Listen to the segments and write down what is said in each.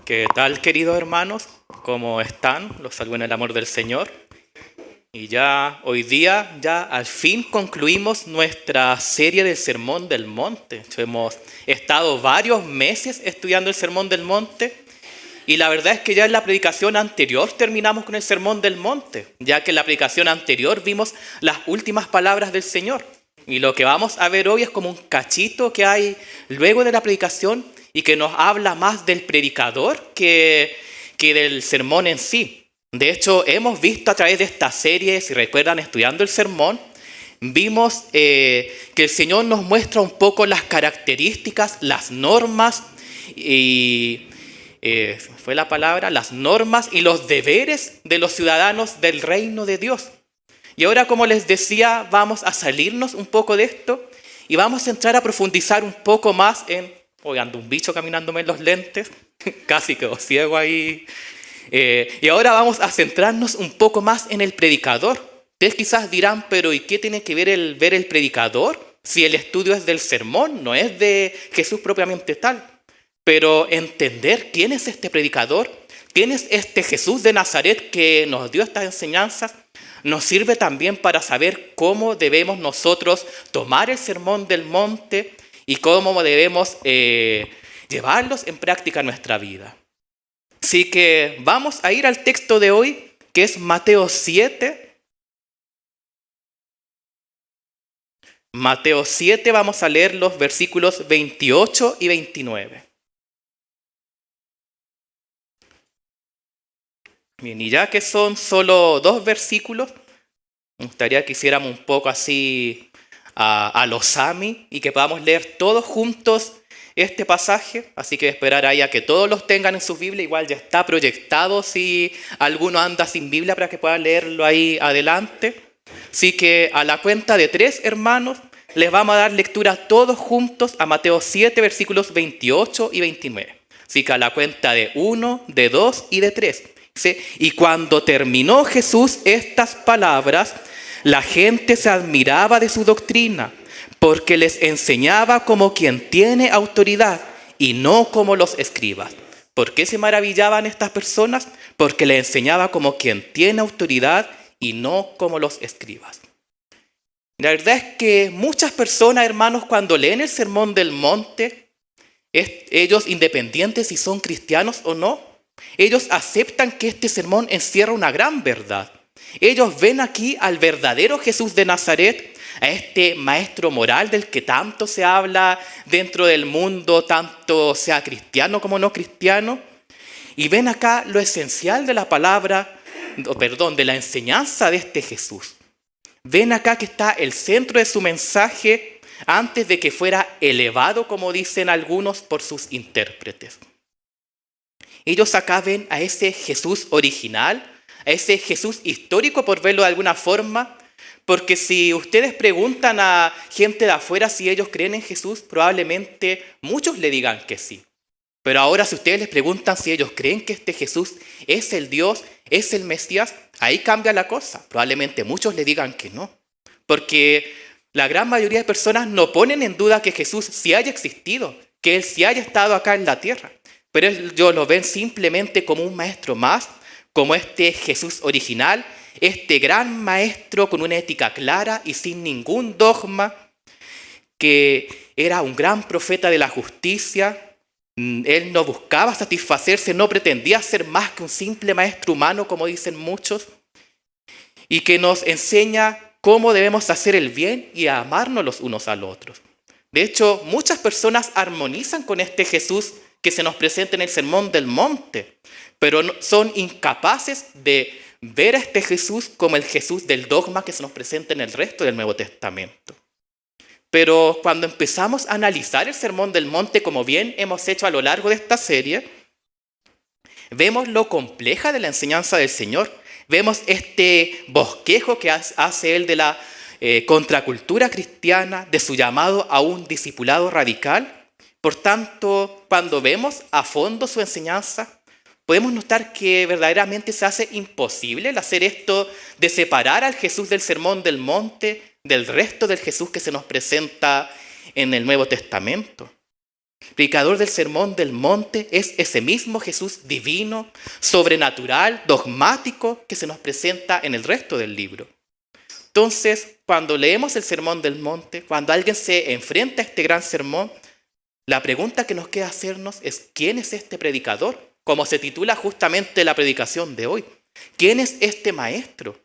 ¿Qué tal, queridos hermanos? ¿Cómo están? Los saludo en el amor del Señor. Y ya hoy día, ya al fin concluimos nuestra serie del Sermón del Monte. Hemos estado varios meses estudiando el Sermón del Monte y la verdad es que ya en la predicación anterior terminamos con el Sermón del Monte, ya que en la predicación anterior vimos las últimas palabras del Señor. Y lo que vamos a ver hoy es como un cachito que hay luego de la predicación y que nos habla más del predicador que del sermón en sí. De hecho, hemos visto a través de esta serie, si recuerdan, estudiando el sermón, vimos que el Señor nos muestra un poco las características, las normas fue la palabra, las normas y los deberes de los ciudadanos del reino de Dios. Y ahora, como les decía, vamos a salirnos un poco de esto y vamos a entrar a profundizar un poco más en... Hoy ando un bicho caminándome en los lentes, casi quedo ciego ahí. Y ahora vamos a centrarnos un poco más en el predicador. Ustedes quizás dirán, pero ¿y qué tiene que ver el predicador? Si el estudio es del sermón, no es de Jesús propiamente tal. Pero entender quién es este predicador, quién es este Jesús de Nazaret que nos dio estas enseñanzas, nos sirve también para saber cómo debemos nosotros tomar el sermón del monte y cómo debemos llevarlos en práctica en nuestra vida. Así que vamos a ir al texto de hoy, que es Mateo 7. Mateo 7, vamos a leer los versículos 28 y 29. Bien, y ya que son solo 2 versículos, me gustaría que hiciéramos un poco así a los Sami y que podamos leer todos juntos este pasaje. Así que esperar ahí a que todos los tengan en su Biblia. Igual ya está proyectado si alguno anda sin Biblia para que pueda leerlo ahí adelante. Así que a la cuenta de 3, hermanos, les vamos a dar lectura todos juntos a Mateo 7, versículos 28 y 29. Así que a la cuenta de 1, de 2 y de 3. Y cuando terminó Jesús estas palabras, la gente se admiraba de su doctrina, porque les enseñaba como quien tiene autoridad y no como los escribas. ¿Por qué se maravillaban estas personas? Porque les enseñaba como quien tiene autoridad y no como los escribas. La verdad es que muchas personas, hermanos, cuando leen el Sermón del Monte, ellos, independientes si son cristianos o no, ellos aceptan que este sermón encierra una gran verdad. Ellos ven aquí al verdadero Jesús de Nazaret, a este maestro moral del que tanto se habla dentro del mundo, tanto sea cristiano como no cristiano, y ven acá lo esencial de la de la enseñanza de este Jesús. Ven acá que está el centro de su mensaje antes de que fuera elevado, como dicen algunos, por sus intérpretes. Ellos acá ven a ese Jesús original, a ese Jesús histórico, por verlo de alguna forma, porque si ustedes preguntan a gente de afuera si ellos creen en Jesús, probablemente muchos le digan que sí. Pero ahora si ustedes les preguntan si ellos creen que este Jesús es el Dios, es el Mesías, ahí cambia la cosa. Probablemente muchos le digan que no, porque la gran mayoría de personas no ponen en duda que Jesús sí haya existido, que Él sí haya estado acá en la tierra. Pero ellos lo ven simplemente como un maestro más, como este Jesús original, este gran maestro con una ética clara y sin ningún dogma, que era un gran profeta de la justicia. Él no buscaba satisfacerse, no pretendía ser más que un simple maestro humano, como dicen muchos, y que nos enseña cómo debemos hacer el bien y a amarnos los unos a los otros. De hecho, muchas personas armonizan con este Jesús que se nos presenta en el Sermón del Monte, pero son incapaces de ver a este Jesús como el Jesús del dogma que se nos presenta en el resto del Nuevo Testamento. Pero cuando empezamos a analizar el Sermón del Monte, como bien hemos hecho a lo largo de esta serie, vemos lo compleja de la enseñanza del Señor. Vemos este bosquejo que hace Él de la contracultura cristiana, de su llamado a un discipulado radical. Por tanto, cuando vemos a fondo su enseñanza, podemos notar que verdaderamente se hace imposible el hacer esto de separar al Jesús del Sermón del Monte del resto del Jesús que se nos presenta en el Nuevo Testamento. El predicador del Sermón del Monte es ese mismo Jesús divino, sobrenatural, dogmático que se nos presenta en el resto del libro. Entonces, cuando leemos el Sermón del Monte, cuando alguien se enfrenta a este gran sermón, la pregunta que nos queda hacernos es: ¿quién es este predicador? Como se titula justamente la predicación de hoy. ¿Quién es este maestro?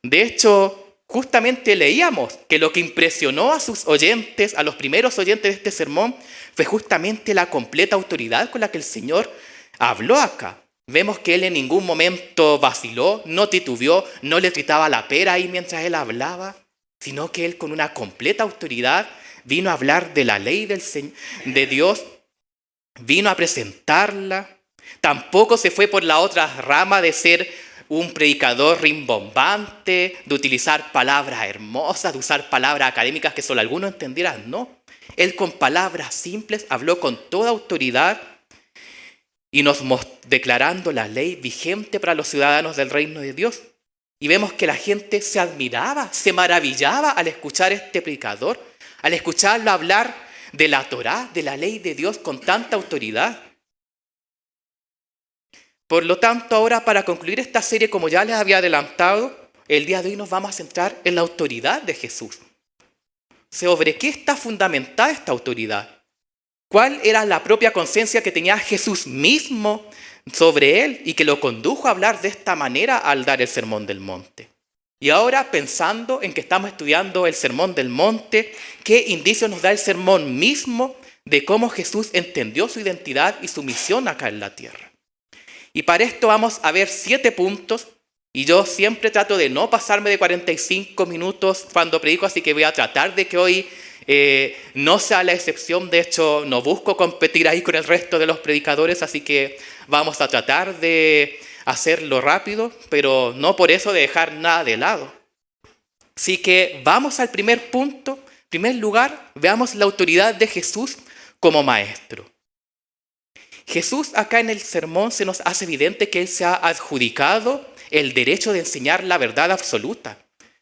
De hecho, justamente leíamos que lo que impresionó a sus oyentes, a los primeros oyentes de este sermón, fue justamente la completa autoridad con la que el Señor habló acá. Vemos que Él en ningún momento vaciló, no titubeó, no le gritaba la pera ahí mientras Él hablaba, sino que Él con una completa autoridad vino a hablar de la ley de Dios, vino a presentarla. Tampoco se fue por la otra rama de ser un predicador rimbombante, de utilizar palabras hermosas, de usar palabras académicas que solo algunos entendieran. No, Él con palabras simples habló con toda autoridad y nos declarando la ley vigente para los ciudadanos del reino de Dios. Y vemos que la gente se admiraba, se maravillaba al escuchar a este predicador, al escucharlo hablar de la Torá, de la ley de Dios con tanta autoridad. Por lo tanto, ahora para concluir esta serie, como ya les había adelantado, el día de hoy nos vamos a centrar en la autoridad de Jesús. ¿Sobre qué está fundamentada esta autoridad? ¿Cuál era la propia conciencia que tenía Jesús mismo sobre él y que lo condujo a hablar de esta manera al dar el Sermón del Monte? Y ahora, pensando en que estamos estudiando el Sermón del Monte, ¿qué indicios nos da el sermón mismo de cómo Jesús entendió su identidad y su misión acá en la tierra? Y para esto vamos a ver 7 puntos, y yo siempre trato de no pasarme de 45 minutos cuando predico, así que voy a tratar de que hoy no sea la excepción. De hecho, no busco competir ahí con el resto de los predicadores, así que vamos a tratar de hacerlo rápido, pero no por eso de dejar nada de lado. Así que vamos al primer punto. En primer lugar, veamos la autoridad de Jesús como maestro. Jesús acá en el sermón se nos hace evidente que Él se ha adjudicado el derecho de enseñar la verdad absoluta.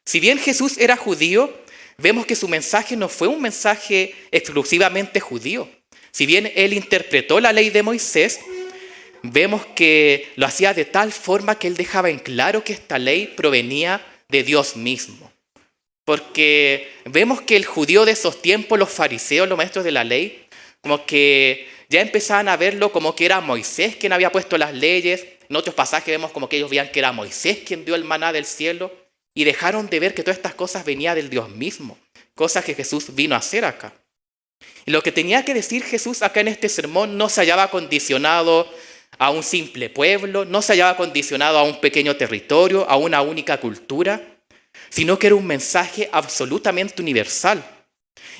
Si bien Jesús era judío, vemos que su mensaje no fue un mensaje exclusivamente judío. Si bien Él interpretó la ley de Moisés, vemos que lo hacía de tal forma que Él dejaba en claro que esta ley provenía de Dios mismo. Porque vemos que el judío de esos tiempos, los fariseos, los maestros de la ley, como que ya empezaban a verlo como que era Moisés quien había puesto las leyes. En otros pasajes vemos como que ellos veían que era Moisés quien dio el maná del cielo y dejaron de ver que todas estas cosas venían del Dios mismo, cosas que Jesús vino a hacer acá. Y lo que tenía que decir Jesús acá en este sermón no se hallaba condicionado a un simple pueblo, no se hallaba condicionado a un pequeño territorio, a una única cultura, sino que era un mensaje absolutamente universal.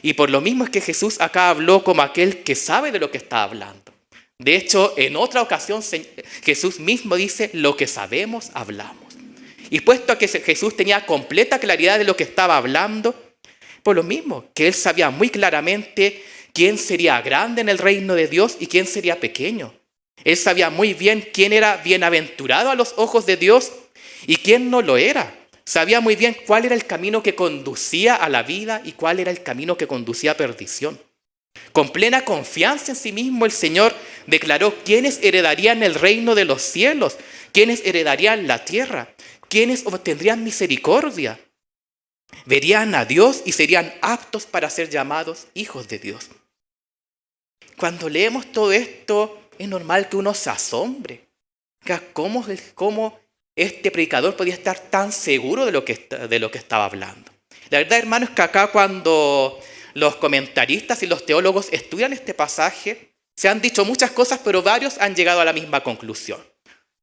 Y por lo mismo es que Jesús acá habló como aquel que sabe de lo que está hablando. De hecho, en otra ocasión Jesús mismo dice: lo que sabemos, hablamos. Y puesto que Jesús tenía completa claridad de lo que estaba hablando, por lo mismo que Él sabía muy claramente quién sería grande en el reino de Dios y quién sería pequeño. Él sabía muy bien quién era bienaventurado a los ojos de Dios y quién no lo era. Sabía muy bien cuál era el camino que conducía a la vida y cuál era el camino que conducía a perdición. Con plena confianza en sí mismo, el Señor declaró quiénes heredarían el reino de los cielos, quiénes heredarían la tierra, quiénes obtendrían misericordia, verían a Dios y serían aptos para ser llamados hijos de Dios. Cuando leemos todo esto, es normal que uno se asombre. ¿Cómo este predicador podía estar tan seguro de lo que estaba hablando? La verdad, hermanos, es que acá cuando los comentaristas y los teólogos estudian este pasaje, se han dicho muchas cosas, pero varios han llegado a la misma conclusión.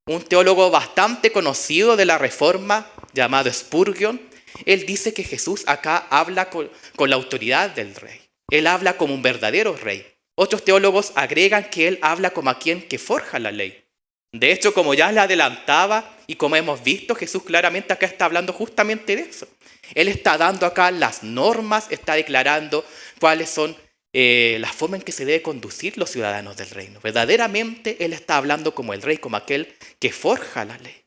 Un teólogo bastante conocido de la Reforma, llamado Spurgeon, él dice que Jesús acá habla con la autoridad del rey. Él habla como un verdadero rey. Otros teólogos agregan que él habla como aquel que forja la ley. De hecho, como ya le adelantaba y como hemos visto, Jesús claramente acá está hablando justamente de eso. Él está dando acá las normas, está declarando cuáles son las formas en que se debe conducir los ciudadanos del reino. Verdaderamente Él está hablando como el rey, como aquel que forja la ley.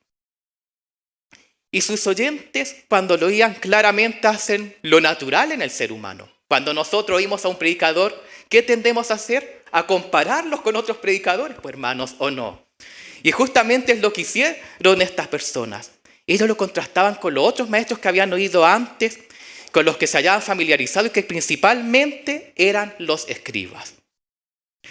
Y sus oyentes, cuando lo oían claramente, hacen lo natural en el ser humano. Cuando nosotros oímos a un predicador ¿qué tendemos a hacer? A compararlos con otros predicadores, pues hermanos, ¿o no? Y justamente es lo que hicieron estas personas. Ellos lo contrastaban con los otros maestros que habían oído antes, con los que se hallaban familiarizados y que principalmente eran los escribas.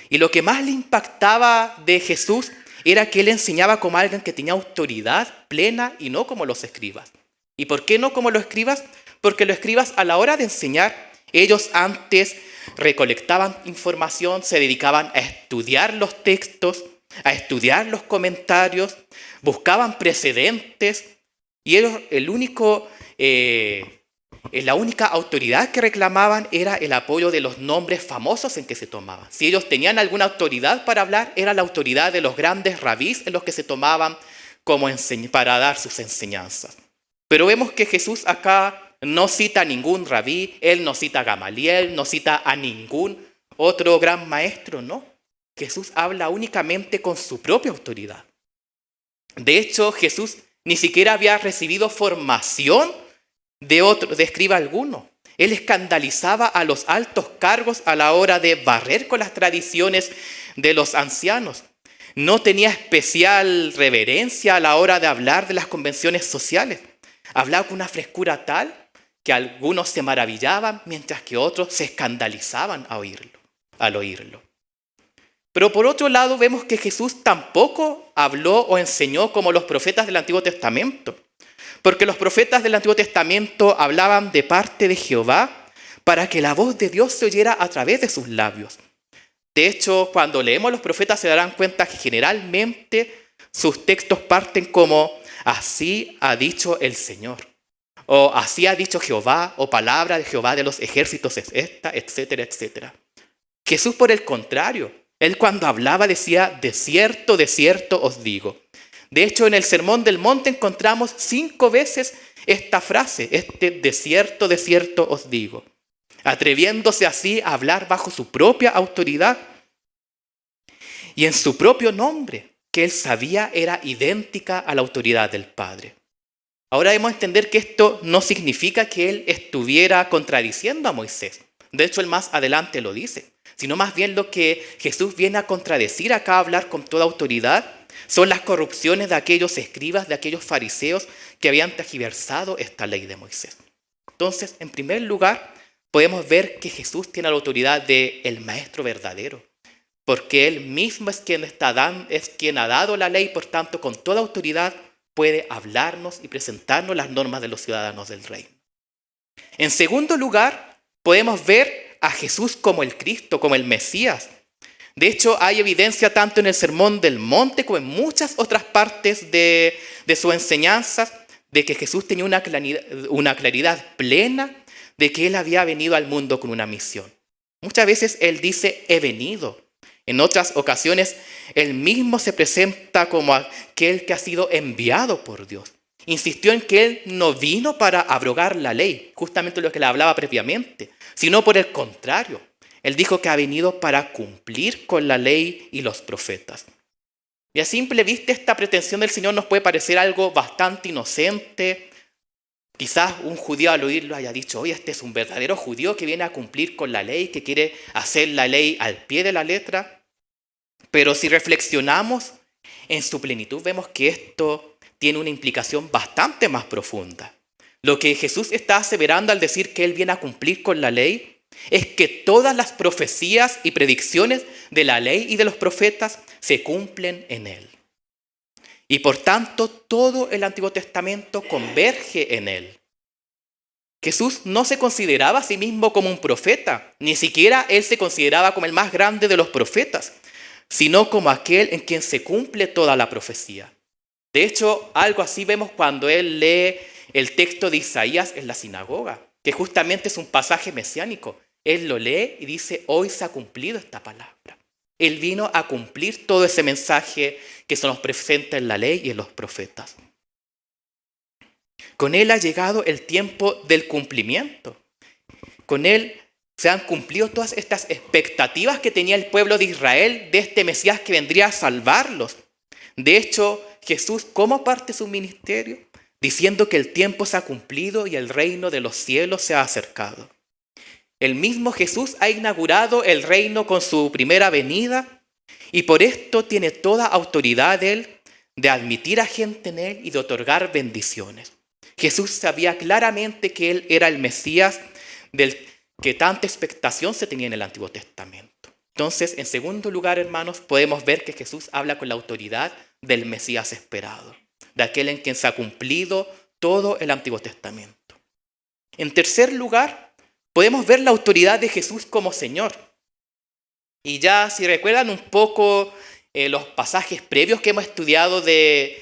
Y lo que más le impactaba de Jesús era que él enseñaba como alguien que tenía autoridad plena y no como los escribas. ¿Y por qué no como los escribas? Porque los escribas a la hora de enseñar, ellos antes recolectaban información, se dedicaban a estudiar los textos, a estudiar los comentarios, buscaban precedentes y ellos la única autoridad que reclamaban era el apoyo de los nombres famosos en que se tomaban. Si ellos tenían alguna autoridad para hablar, era la autoridad de los grandes rabís en los que se tomaban para dar sus enseñanzas. Pero vemos que Jesús acá no cita a ningún rabí, él no cita a Gamaliel, no cita a ningún otro gran maestro, no. Jesús habla únicamente con su propia autoridad. De hecho, Jesús ni siquiera había recibido formación de escriba alguno. Él escandalizaba a los altos cargos a la hora de barrer con las tradiciones de los ancianos. No tenía especial reverencia a la hora de hablar de las convenciones sociales. Hablaba con una frescura tal que algunos se maravillaban, mientras que otros se escandalizaban al oírlo. Pero por otro lado vemos que Jesús tampoco habló o enseñó como los profetas del Antiguo Testamento. Porque los profetas del Antiguo Testamento hablaban de parte de Jehová para que la voz de Dios se oyera a través de sus labios. De hecho, cuando leemos los profetas se darán cuenta que generalmente sus textos parten como así ha dicho el Señor, o así ha dicho Jehová, o palabra de Jehová de los ejércitos es esta, etcétera, etcétera. Jesús, por el contrario, él cuando hablaba decía, de cierto os digo. De hecho, en el Sermón del Monte encontramos 5 veces esta frase, de cierto os digo, atreviéndose así a hablar bajo su propia autoridad y en su propio nombre, que él sabía era idéntica a la autoridad del Padre. Ahora debemos entender que esto no significa que él estuviera contradiciendo a Moisés. De hecho, él más adelante lo dice, sino más bien lo que Jesús viene a contradecir acá, a hablar con toda autoridad, son las corrupciones de aquellos escribas, de aquellos fariseos que habían tergiversado esta ley de Moisés. Entonces, en primer lugar, podemos ver que Jesús tiene la autoridad del Maestro verdadero, porque Él mismo es quien ha dado la ley, por tanto, con toda autoridad puede hablarnos y presentarnos las normas de los ciudadanos del reino. En segundo lugar, podemos ver a Jesús como el Cristo, como el Mesías. De hecho, hay evidencia tanto en el Sermón del Monte como en muchas otras partes de sus enseñanzas de que Jesús tenía una claridad plena de que Él había venido al mundo con una misión. Muchas veces Él dice, he venido. En otras ocasiones, Él mismo se presenta como aquel que ha sido enviado por Dios. Insistió en que Él no vino para abrogar la ley, justamente lo que le hablaba previamente, sino por el contrario. Él dijo que ha venido para cumplir con la ley y los profetas. Y a simple vista esta pretensión del Señor nos puede parecer algo bastante inocente. Quizás un judío al oírlo haya dicho, oye, este es un verdadero judío que viene a cumplir con la ley, que quiere hacer la ley al pie de la letra. Pero si reflexionamos en su plenitud, vemos que esto tiene una implicación bastante más profunda. Lo que Jesús está aseverando al decir que Él viene a cumplir con la ley es que todas las profecías y predicciones de la ley y de los profetas se cumplen en Él. Y por tanto, todo el Antiguo Testamento converge en Él. Jesús no se consideraba a sí mismo como un profeta, ni siquiera Él se consideraba como el más grande de los profetas, sino como aquel en quien se cumple toda la profecía. De hecho, algo así vemos cuando Él lee el texto de Isaías en la sinagoga, que justamente es un pasaje mesiánico. Él lo lee y dice, hoy se ha cumplido esta palabra. Él vino a cumplir todo ese mensaje que se nos presenta en la ley y en los profetas. Con Él ha llegado el tiempo del cumplimiento. Con Él se han cumplido todas estas expectativas que tenía el pueblo de Israel de este Mesías que vendría a salvarlos. De hecho, Jesús, ¿cómo parte su ministerio? Diciendo que el tiempo se ha cumplido y el reino de los cielos se ha acercado. El mismo Jesús ha inaugurado el reino con su primera venida y por esto tiene toda autoridad Él de admitir a gente en Él y de otorgar bendiciones. Jesús sabía claramente que Él era el Mesías del que tanta expectación se tenía en el Antiguo Testamento. Entonces, en segundo lugar, hermanos, podemos ver que Jesús habla con la autoridad del Mesías esperado, de aquel en quien se ha cumplido todo el Antiguo Testamento. En tercer lugar, podemos ver la autoridad de Jesús como Señor. Y ya si recuerdan un poco los pasajes previos que hemos estudiado del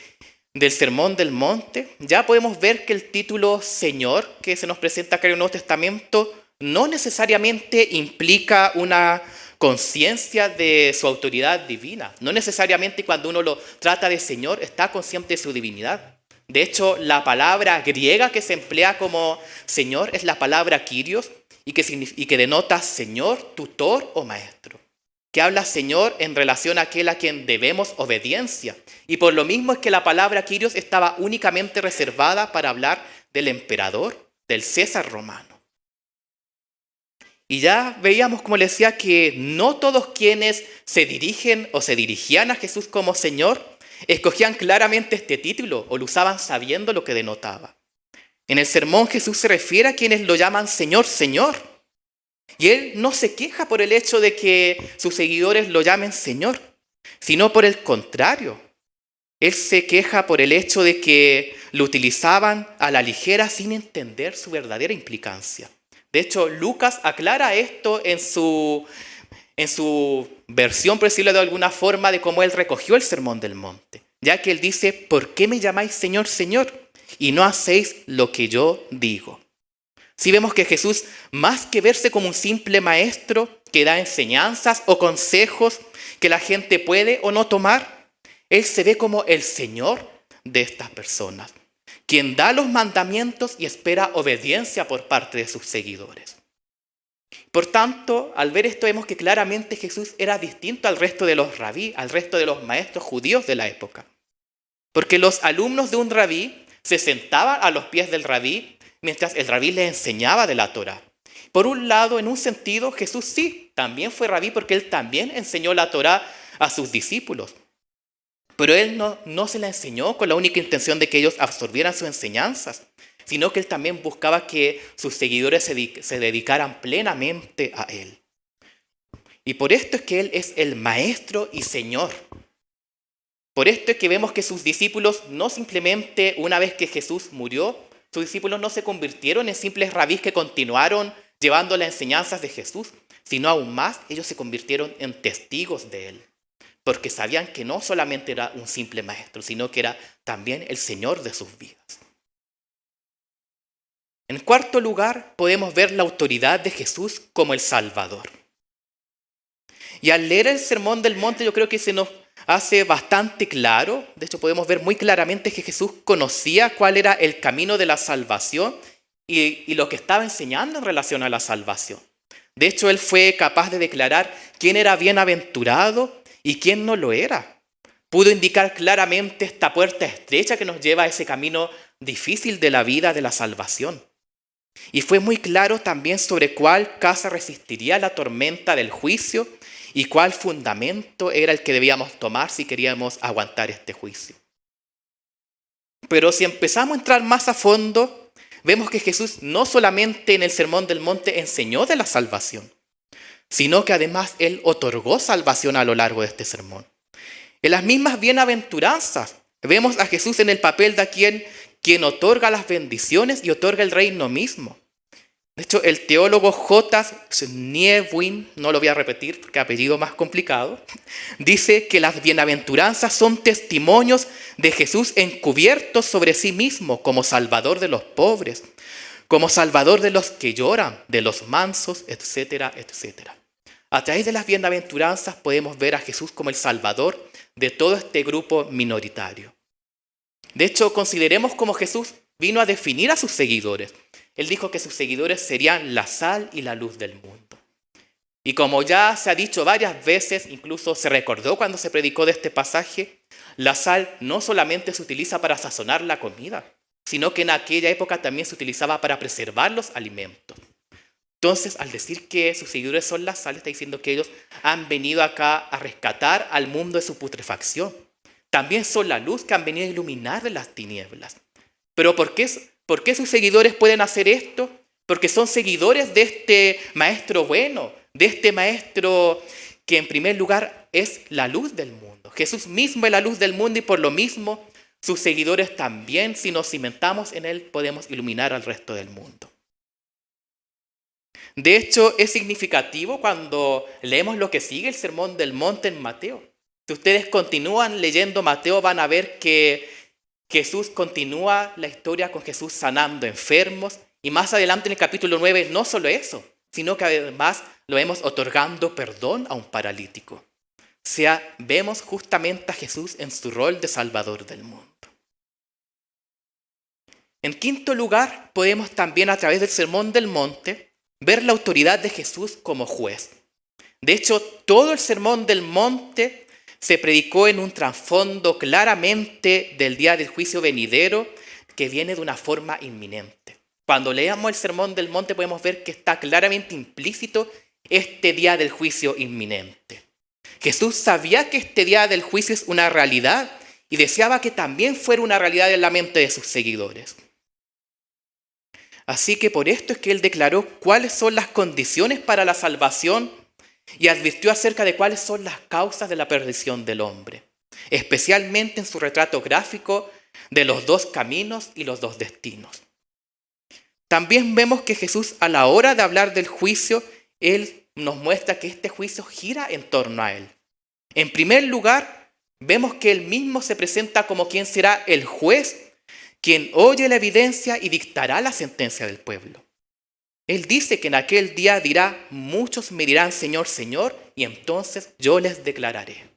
Sermón del Monte, ya podemos ver que el título Señor que se nos presenta acá en el Nuevo Testamento no necesariamente implica una conciencia de su autoridad divina. No necesariamente cuando uno lo trata de Señor está consciente de su divinidad. De hecho, la palabra griega que se emplea como Señor es la palabra Kyrios y que denota Señor, tutor o maestro. Que habla Señor en relación a aquel a quien debemos obediencia. Y por lo mismo es que la palabra Kyrios estaba únicamente reservada para hablar del emperador, del César romano. Y ya veíamos, como les decía, que no todos quienes se dirigen o se dirigían a Jesús como Señor escogían claramente este título o lo usaban sabiendo lo que denotaba. En el sermón Jesús se refiere a quienes lo llaman Señor, Señor. Y Él no se queja por el hecho de que sus seguidores lo llamen Señor, sino por el contrario. Él se queja por el hecho de que lo utilizaban a la ligera sin entender su verdadera implicancia. De hecho, Lucas aclara esto en su versión, por decirlo de alguna forma, de cómo él recogió el Sermón del Monte. Ya que él dice, ¿por qué me llamáis Señor, Señor? Y no hacéis lo que yo digo. Si vemos que Jesús, más que verse como un simple maestro que da enseñanzas o consejos que la gente puede o no tomar, Él se ve como el Señor de estas personas, quien da los mandamientos y espera obediencia por parte de sus seguidores. Por tanto, al ver esto vemos que claramente Jesús era distinto al resto de los rabí, al resto de los maestros judíos de la época. Porque los alumnos de un rabí se sentaban a los pies del rabí mientras el rabí les enseñaba de la Torá. Por un lado, en un sentido, Jesús sí, también fue rabí porque él también enseñó la Torá a sus discípulos. Pero él no se la enseñó con la única intención de que ellos absorbieran sus enseñanzas, sino que él también buscaba que sus seguidores se dedicaran plenamente a él. Y por esto es que él es el maestro y Señor. Por esto es que vemos que sus discípulos no simplemente una vez que Jesús murió, sus discípulos no se convirtieron en simples rabís que continuaron llevando las enseñanzas de Jesús, sino aún más ellos se convirtieron en testigos de él. Porque sabían que no solamente era un simple maestro, sino que era también el Señor de sus vidas. En cuarto lugar, podemos ver la autoridad de Jesús como el Salvador. Y al leer el Sermón del Monte, yo creo que se nos hace bastante claro, de hecho podemos ver muy claramente que Jesús conocía cuál era el camino de la salvación y lo que estaba enseñando en relación a la salvación. De hecho, él fue capaz de declarar quién era bienaventurado y quién no lo era. Pudo indicar claramente esta puerta estrecha que nos lleva a ese camino difícil de la vida de la salvación. Y fue muy claro también sobre cuál casa resistiría la tormenta del juicio y cuál fundamento era el que debíamos tomar si queríamos aguantar este juicio. Pero si empezamos a entrar más a fondo, vemos que Jesús no solamente en el Sermón del Monte enseñó de la salvación, sino que además Él otorgó salvación a lo largo de este sermón. En las mismas bienaventuranzas vemos a Jesús en el papel de quien otorga las bendiciones y otorga el reino mismo. De hecho, el teólogo J. Schneewin, no lo voy a repetir porque apellido más complicado, dice que las bienaventuranzas son testimonios de Jesús encubiertos sobre sí mismo como salvador de los pobres, como salvador de los que lloran, de los mansos, etcétera, etcétera. A través de las bienaventuranzas podemos ver a Jesús como el salvador de todo este grupo minoritario. De hecho, consideremos cómo Jesús vino a definir a sus seguidores. Él dijo que sus seguidores serían la sal y la luz del mundo. Y como ya se ha dicho varias veces, incluso se recordó cuando se predicó de este pasaje, la sal no solamente se utiliza para sazonar la comida, sino que en aquella época también se utilizaba para preservar los alimentos. Entonces, al decir que sus seguidores son la sal, está diciendo que ellos han venido acá a rescatar al mundo de su putrefacción. También son la luz que han venido a iluminar de las tinieblas. Pero ¿por qué sus seguidores pueden hacer esto? Porque son seguidores de este maestro bueno, de este maestro que en primer lugar es la luz del mundo. Jesús mismo es la luz del mundo y por lo mismo sus seguidores también, si nos cimentamos en él, podemos iluminar al resto del mundo. De hecho, es significativo cuando leemos lo que sigue el Sermón del Monte en Mateo. Si ustedes continúan leyendo Mateo, van a ver que Jesús continúa la historia con Jesús sanando enfermos. Y más adelante en el capítulo 9, no solo eso, sino que además lo vemos otorgando perdón a un paralítico. O sea, vemos justamente a Jesús en su rol de Salvador del mundo. En quinto lugar, podemos también a través del Sermón del Monte ver la autoridad de Jesús como juez. De hecho, todo el Sermón del Monte se predicó en un trasfondo claramente del día del juicio venidero que viene de una forma inminente. Cuando leamos el Sermón del Monte podemos ver que está claramente implícito este día del juicio inminente. Jesús sabía que este día del juicio es una realidad y deseaba que también fuera una realidad en la mente de sus seguidores. Así que por esto es que él declaró cuáles son las condiciones para la salvación y advirtió acerca de cuáles son las causas de la perdición del hombre, especialmente en su retrato gráfico de los dos caminos y los dos destinos. También vemos que Jesús, a la hora de hablar del juicio, él nos muestra que este juicio gira en torno a él. En primer lugar, vemos que él mismo se presenta como quien será el juez, quien oye la evidencia y dictará la sentencia del pueblo. Él dice que en aquel día dirá, muchos me dirán, Señor, Señor, y entonces yo les declararé.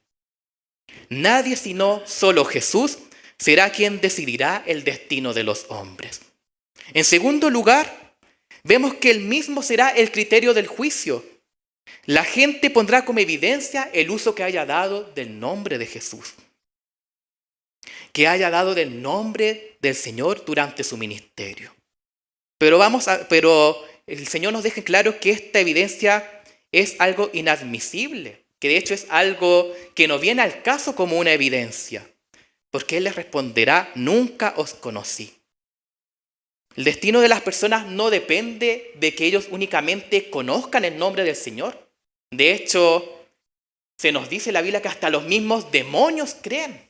Nadie sino solo Jesús será quien decidirá el destino de los hombres. En segundo lugar, vemos que él mismo será el criterio del juicio. La gente pondrá como evidencia el uso que haya dado del nombre de Jesús, que haya dado del nombre del Señor durante su ministerio. Pero el Señor nos deja claro que esta evidencia es algo inadmisible, que de hecho es algo que no viene al caso como una evidencia, porque Él les responderá, nunca os conocí. El destino de las personas no depende de que ellos únicamente conozcan el nombre del Señor. De hecho, se nos dice en la Biblia que hasta los mismos demonios creen,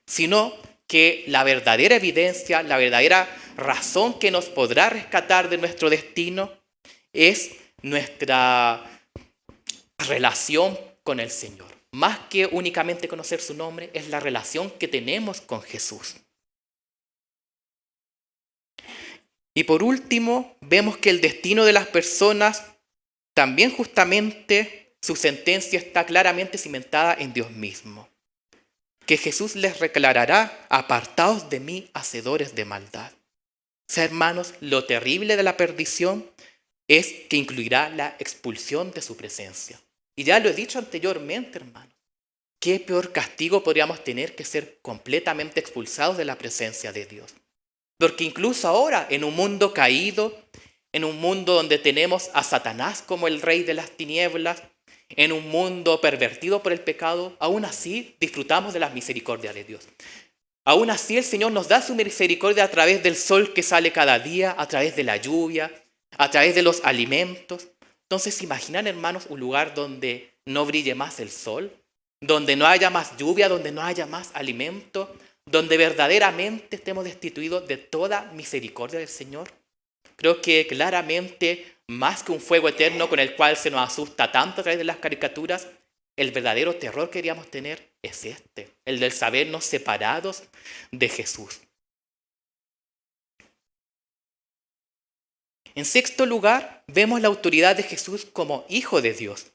sino que la verdadera evidencia, la verdadera razón que nos podrá rescatar de nuestro destino es nuestra relación con el Señor. Más que únicamente conocer su nombre, es la relación que tenemos con Jesús. Y por último, vemos que el destino de las personas, también justamente su sentencia está claramente cimentada en Dios mismo. Que Jesús les declarará, apartaos de mí, hacedores de maldad. O sea, hermanos, lo terrible de la perdición es que incluirá la expulsión de su presencia. Y ya lo he dicho anteriormente, hermanos. ¿Qué peor castigo podríamos tener que ser completamente expulsados de la presencia de Dios? Porque incluso ahora, en un mundo caído, en un mundo donde tenemos a Satanás como el rey de las tinieblas, en un mundo pervertido por el pecado, aún así disfrutamos de las misericordias de Dios. Aún así el Señor nos da su misericordia a través del sol que sale cada día, a través de la lluvia, a través de los alimentos. Entonces, ¿imaginan, hermanos, un lugar donde no brille más el sol? Donde no haya más lluvia, donde no haya más alimento, donde verdaderamente estemos destituidos de toda misericordia del Señor. Creo que claramente, más que un fuego eterno con el cual se nos asusta tanto a través de las caricaturas, el verdadero terror que queríamos tener es el del sabernos separados de Jesús. En sexto lugar, vemos la autoridad de Jesús como Hijo de Dios.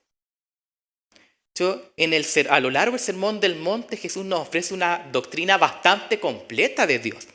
A lo largo del Sermón del Monte, Jesús nos ofrece una doctrina bastante completa de Dios.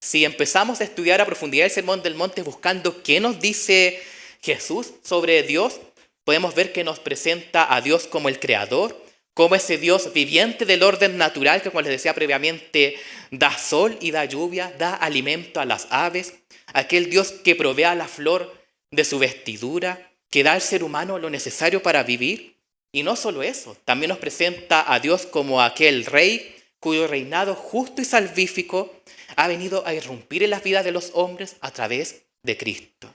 Si empezamos a estudiar a profundidad el Sermón del Monte buscando qué nos dice Jesús sobre Dios, podemos ver que nos presenta a Dios como el Creador, como ese Dios viviente del orden natural que, como les decía previamente, da sol y da lluvia, da alimento a las aves, aquel Dios que provee a la flor de su vestidura, que da al ser humano lo necesario para vivir. Y no solo eso, también nos presenta a Dios como aquel rey cuyo reinado justo y salvífico ha venido a irrumpir en las vidas de los hombres a través de Cristo.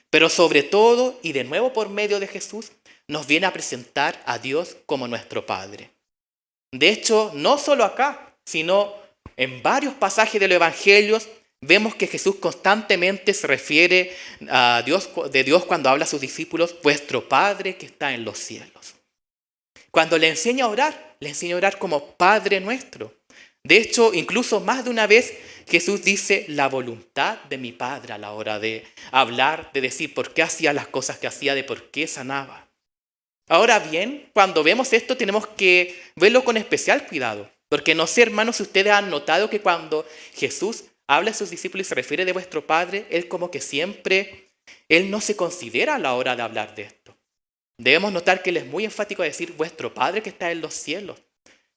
Pero sobre todo, y de nuevo por medio de Jesús, nos viene a presentar a Dios como nuestro Padre. De hecho, no solo acá, sino en varios pasajes de los Evangelios, vemos que Jesús constantemente se refiere a Dios cuando habla a sus discípulos, vuestro Padre que está en los cielos. Cuando le enseña a orar como Padre nuestro. De hecho, incluso más de una vez Jesús dice la voluntad de mi Padre a la hora de hablar, de decir por qué hacía las cosas que hacía, de por qué sanaba. Ahora bien, cuando vemos esto tenemos que verlo con especial cuidado, porque no sé, hermanos, si ustedes han notado que cuando Jesús habla a sus discípulos y se refiere de vuestro Padre, Él como que siempre, Él no se considera a la hora de hablar de esto. Debemos notar que Él es muy enfático a decir vuestro Padre que está en los cielos.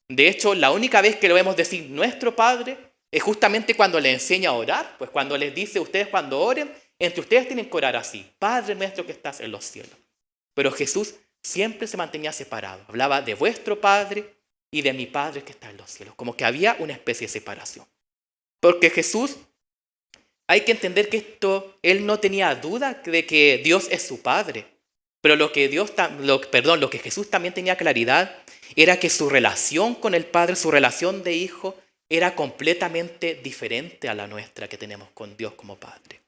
De hecho, la única vez que lo vemos decir nuestro Padre es justamente cuando le enseña a orar, pues cuando les dice ustedes cuando oren, entre ustedes tienen que orar así, Padre nuestro que estás en los cielos. Pero Jesús siempre se mantenía separado, hablaba de vuestro Padre y de mi Padre que está en los cielos, como que había una especie de separación. Porque Jesús, hay que entender que Él no tenía duda de que Dios es su Padre, pero lo que Jesús también tenía claridad era que su relación con el Padre, su relación de hijo, era completamente diferente a la nuestra que tenemos con Dios como Padre.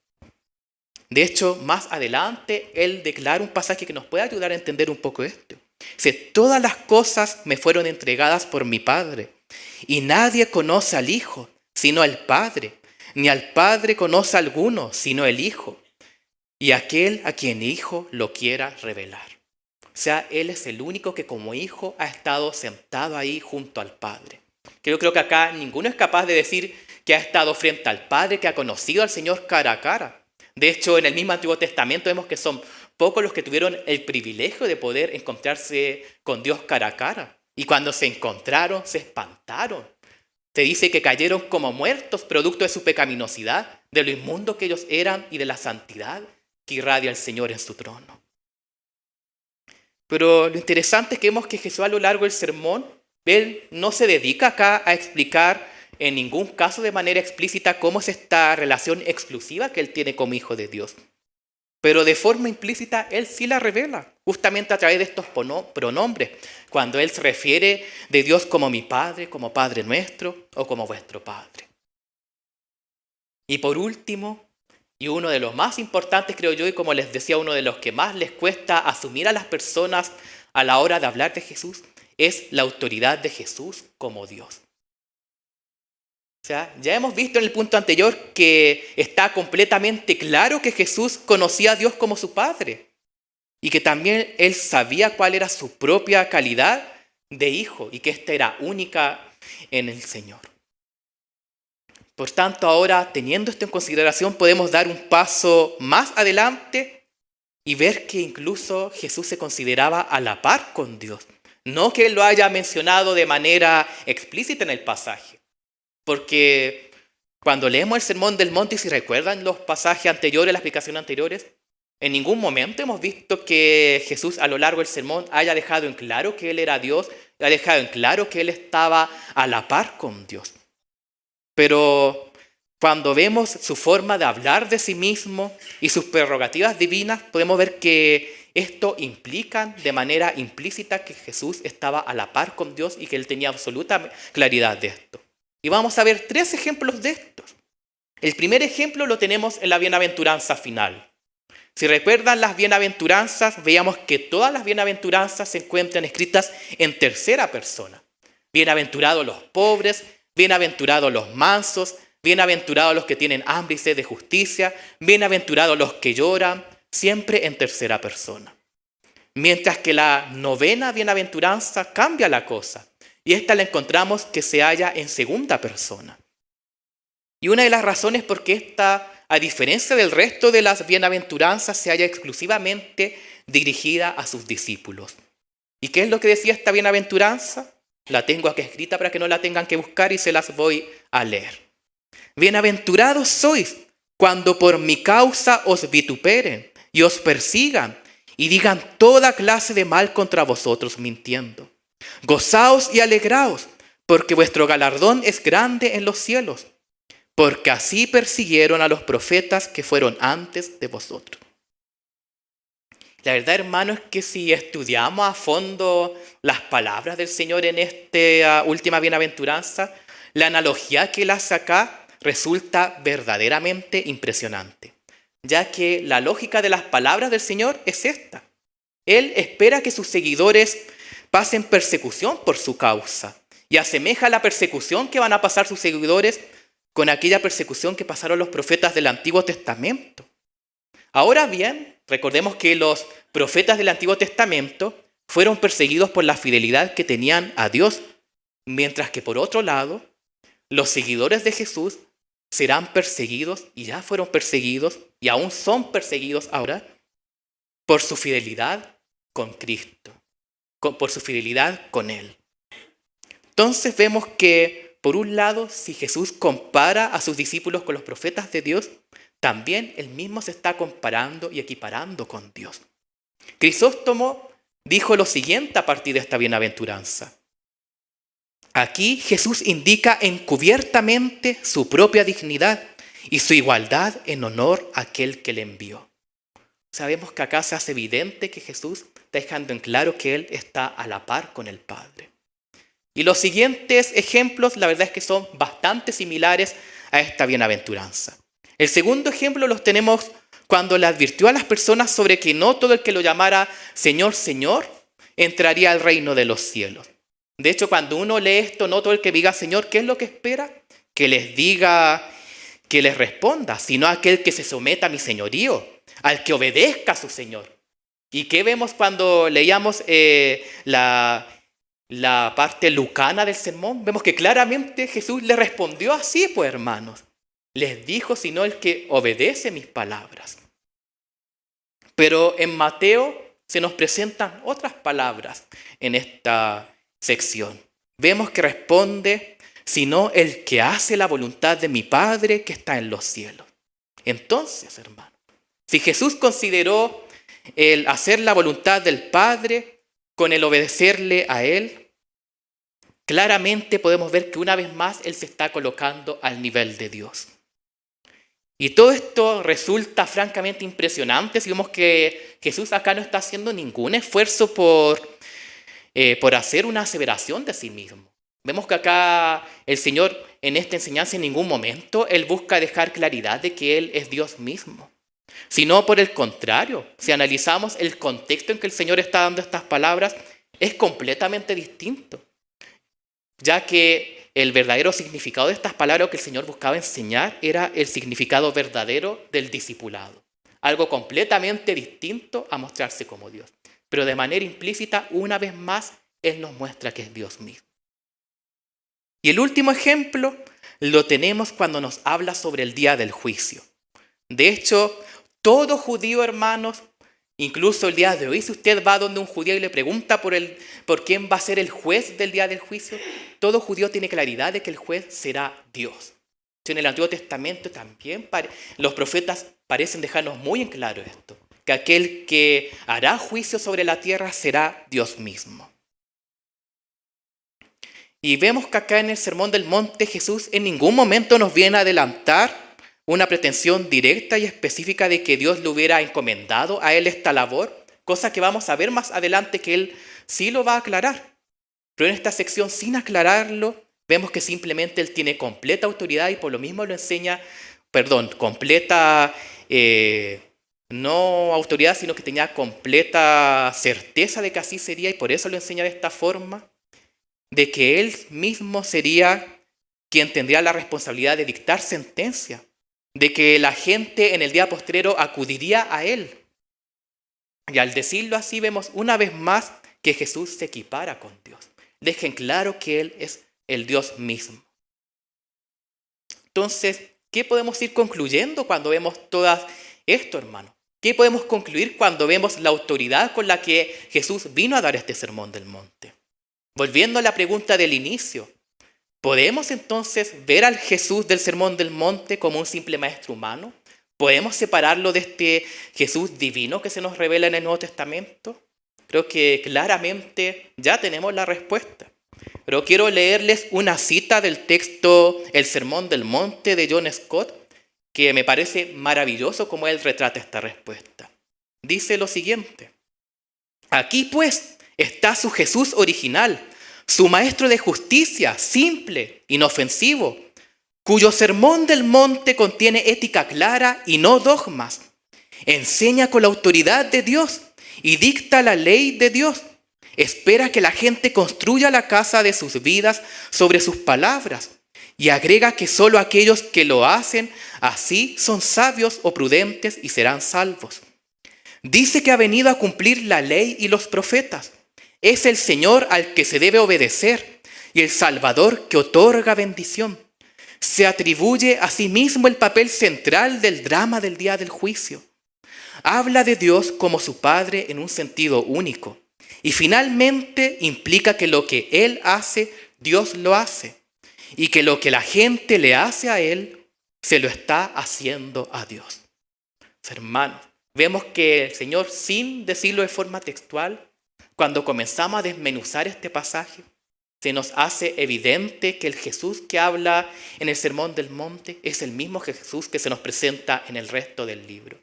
De hecho, más adelante, Él declara un pasaje que nos puede ayudar a entender un poco esto. Dice, todas las cosas me fueron entregadas por mi Padre, y nadie conoce al Hijo, sino el Padre, ni al Padre conoce a alguno, sino el Hijo, y aquel a quien Hijo lo quiera revelar. O sea, Él es el único que como Hijo ha estado sentado ahí junto al Padre. Que yo creo que acá ninguno es capaz de decir que ha estado frente al Padre, que ha conocido al Señor cara a cara. De hecho, en el mismo Antiguo Testamento vemos que son pocos los que tuvieron el privilegio de poder encontrarse con Dios cara a cara. Y cuando se encontraron, se espantaron. Se dice que cayeron como muertos producto de su pecaminosidad, de lo inmundo que ellos eran y de la santidad que irradia el Señor en su trono. Pero lo interesante es que vemos que Jesús a lo largo del sermón, Él no se dedica acá a explicar en ningún caso de manera explícita cómo es esta relación exclusiva que Él tiene como Hijo de Dios. Pero de forma implícita Él sí la revela, justamente a través de estos pronombres, cuando Él se refiere de Dios como mi Padre, como Padre nuestro o como vuestro Padre. Y por último, y uno de los más importantes creo yo, y como les decía, uno de los que más les cuesta asumir a las personas a la hora de hablar de Jesús, es la autoridad de Jesús como Dios. O sea, ya hemos visto en el punto anterior que está completamente claro que Jesús conocía a Dios como su Padre y que también Él sabía cuál era su propia calidad de hijo y que ésta era única en el Señor. Por tanto, ahora, teniendo esto en consideración, podemos dar un paso más adelante y ver que incluso Jesús se consideraba a la par con Dios. No que Él lo haya mencionado de manera explícita en el pasaje. Porque cuando leemos el Sermón del Monte, y si recuerdan los pasajes anteriores, las explicaciones anteriores, en ningún momento hemos visto que Jesús a lo largo del sermón haya dejado en claro que Él era Dios, ha dejado en claro que Él estaba a la par con Dios. Pero cuando vemos su forma de hablar de sí mismo y sus prerrogativas divinas, podemos ver que esto implica de manera implícita que Jesús estaba a la par con Dios y que Él tenía absoluta claridad de esto. Y vamos a ver 3 ejemplos de estos. El primer ejemplo lo tenemos en la bienaventuranza final. Si recuerdan las bienaventuranzas, veíamos que todas las bienaventuranzas se encuentran escritas en tercera persona. Bienaventurados los pobres, bienaventurados los mansos, bienaventurados los que tienen hambre y sed de justicia, bienaventurados los que lloran, siempre en tercera persona. Mientras que la novena bienaventuranza cambia la cosa. Y esta la encontramos que se halla en segunda persona. Y una de las razones por qué esta, a diferencia del resto de las bienaventuranzas, se halla exclusivamente dirigida a sus discípulos. ¿Y qué es lo que decía esta bienaventuranza? La tengo aquí escrita para que no la tengan que buscar y se las voy a leer. Bienaventurados sois cuando por mi causa os vituperen y os persigan y digan toda clase de mal contra vosotros mintiendo. Gozaos y alegraos, porque vuestro galardón es grande en los cielos, porque así persiguieron a los profetas que fueron antes de vosotros. La verdad, hermano, es que si estudiamos a fondo las palabras del Señor en esta última bienaventuranza, la analogía que él hace acá resulta verdaderamente impresionante, ya que la lógica de las palabras del Señor es esta. Él espera que sus seguidores pasen persecución por su causa y asemeja la persecución que van a pasar sus seguidores con aquella persecución que pasaron los profetas del Antiguo Testamento. Ahora bien, recordemos que los profetas del Antiguo Testamento fueron perseguidos por la fidelidad que tenían a Dios, mientras que por otro lado, los seguidores de Jesús serán perseguidos y ya fueron perseguidos y aún son perseguidos ahora por su fidelidad con Cristo, por su fidelidad con Él. Entonces vemos que, por un lado, si Jesús compara a sus discípulos con los profetas de Dios, también él mismo se está comparando y equiparando con Dios. Crisóstomo dijo lo siguiente a partir de esta bienaventuranza. Aquí Jesús indica encubiertamente su propia dignidad y su igualdad en honor a aquel que le envió. Sabemos que acá se hace evidente que Jesús está dejando en claro que él está a la par con el Padre. Y los siguientes ejemplos, la verdad es que son bastante similares a esta bienaventuranza. El segundo ejemplo los tenemos cuando le advirtió a las personas sobre que no todo el que lo llamara Señor, Señor, entraría al reino de los cielos. De hecho, cuando uno lee esto, no todo el que diga Señor, ¿qué es lo que espera? Que les diga, que les responda, sino aquel que se someta a mi señorío, al que obedezca a su Señor. ¿Y qué vemos cuando leíamos la parte lucana del sermón? Vemos que claramente Jesús le respondió así, pues hermanos. Les dijo, sino el que obedece mis palabras. Pero en Mateo se nos presentan otras palabras en esta sección. Vemos que responde, sino el que hace la voluntad de mi Padre que está en los cielos. Entonces, hermano, si Jesús consideró el hacer la voluntad del Padre con el obedecerle a Él, claramente podemos ver que una vez más Él se está colocando al nivel de Dios. Y todo esto resulta francamente impresionante si vemos que Jesús acá no está haciendo ningún esfuerzo por hacer una aseveración de sí mismo. Vemos que acá el Señor en esta enseñanza en ningún momento Él busca dejar claridad de que Él es Dios mismo. Sino por el contrario, si analizamos el contexto en que el Señor está dando estas palabras, es completamente distinto. Ya que el verdadero significado de estas palabras que el Señor buscaba enseñar era el significado verdadero del discipulado. Algo completamente distinto a mostrarse como Dios. Pero de manera implícita, una vez más, Él nos muestra que es Dios mismo. Y el último ejemplo lo tenemos cuando nos habla sobre el día del juicio. De hecho, todo judío, hermanos, incluso el día de hoy, si usted va donde un judío y le pregunta por quién va a ser el juez del día del juicio, todo judío tiene claridad de que el juez será Dios. En el Antiguo Testamento también los profetas parecen dejarnos muy en claro esto, que aquel que hará juicio sobre la tierra será Dios mismo. Y vemos que acá en el Sermón del Monte Jesús en ningún momento nos viene a adelantar una pretensión directa y específica de que Dios le hubiera encomendado a él esta labor, cosa que vamos a ver más adelante que él sí lo va a aclarar. Pero en esta sección, sin aclararlo, vemos que simplemente él tiene completa autoridad y por lo mismo lo enseña, completa, no autoridad, sino que tenía completa certeza de que así sería y por eso lo enseña de esta forma, de que él mismo sería quien tendría la responsabilidad de dictar sentencia, de que la gente en el día postrero acudiría a él. Y al decirlo así vemos una vez más que Jesús se equipara con Dios. Dejen claro que Él es el Dios mismo. Entonces, ¿qué podemos ir concluyendo cuando vemos todo esto, hermano? ¿Qué podemos concluir cuando vemos la autoridad con la que Jesús vino a dar este sermón del monte? Volviendo a la pregunta del inicio, ¿podemos entonces ver al Jesús del Sermón del Monte como un simple maestro humano? ¿Podemos separarlo de este Jesús divino que se nos revela en el Nuevo Testamento? Creo que claramente ya tenemos la respuesta. Pero quiero leerles una cita del texto El Sermón del Monte de John Scott, que me parece maravilloso como él retrata esta respuesta. Dice lo siguiente: aquí pues está su Jesús original, su maestro de justicia, simple, inofensivo, cuyo sermón del monte contiene ética clara y no dogmas. Enseña con la autoridad de Dios y dicta la ley de Dios. Espera que la gente construya la casa de sus vidas sobre sus palabras y agrega que solo aquellos que lo hacen así son sabios o prudentes y serán salvos. Dice que ha venido a cumplir la ley y los profetas. Es el Señor al que se debe obedecer y el Salvador que otorga bendición. Se atribuye a sí mismo el papel central del drama del día del juicio. Habla de Dios como su Padre en un sentido único. Y finalmente implica que lo que Él hace, Dios lo hace. Y que lo que la gente le hace a Él, se lo está haciendo a Dios. Hermanos, vemos que el Señor, sin decirlo de forma textual, cuando comenzamos a desmenuzar este pasaje, se nos hace evidente que el Jesús que habla en el Sermón del Monte es el mismo Jesús que se nos presenta en el resto del libro.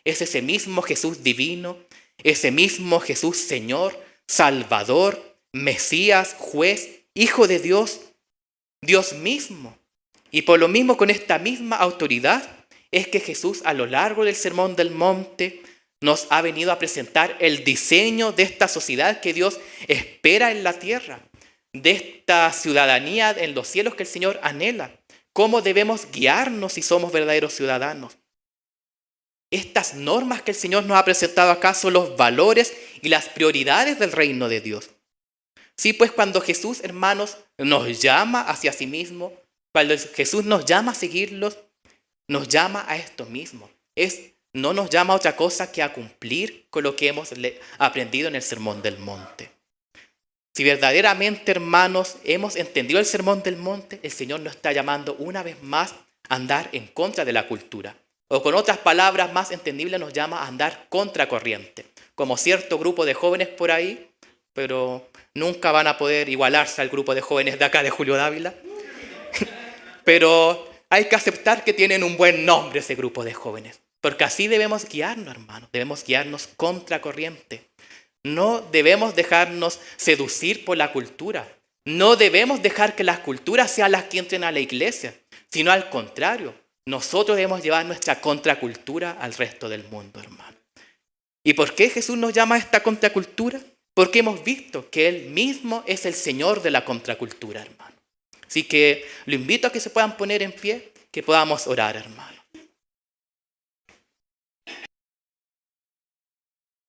Es ese mismo Jesús divino, ese mismo Jesús Señor, Salvador, Mesías, juez, Hijo de Dios, Dios mismo. Y por lo mismo, con esta misma autoridad, es que Jesús a lo largo del Sermón del Monte nos ha venido a presentar el diseño de esta sociedad que Dios espera en la tierra, de esta ciudadanía en los cielos que el Señor anhela. ¿Cómo debemos guiarnos si somos verdaderos ciudadanos? Estas normas que el Señor nos ha presentado acá son los valores y las prioridades del reino de Dios. Sí, pues cuando Jesús, hermanos, nos llama hacia sí mismo, cuando Jesús nos llama a seguirlos, nos llama a esto mismo. No nos llama a otra cosa que a cumplir con lo que hemos aprendido en el Sermón del Monte. Si verdaderamente, hermanos, hemos entendido el Sermón del Monte, el Señor nos está llamando una vez más a andar en contra de la cultura. O con otras palabras más entendibles, nos llama a andar contracorriente. Como cierto grupo de jóvenes por ahí, pero nunca van a poder igualarse al grupo de jóvenes de acá de Julio Dávila. Pero hay que aceptar que tienen un buen nombre ese grupo de jóvenes. Porque así debemos guiarnos, hermanos. Debemos guiarnos contracorriente. No debemos dejarnos seducir por la cultura. No debemos dejar que las culturas sean las que entren a la iglesia, sino al contrario. Nosotros debemos llevar nuestra contracultura al resto del mundo, hermano. ¿Y por qué Jesús nos llama a esta contracultura? Porque hemos visto que Él mismo es el Señor de la contracultura, hermano. Así que lo invito a que se puedan poner en pie, que podamos orar, hermano.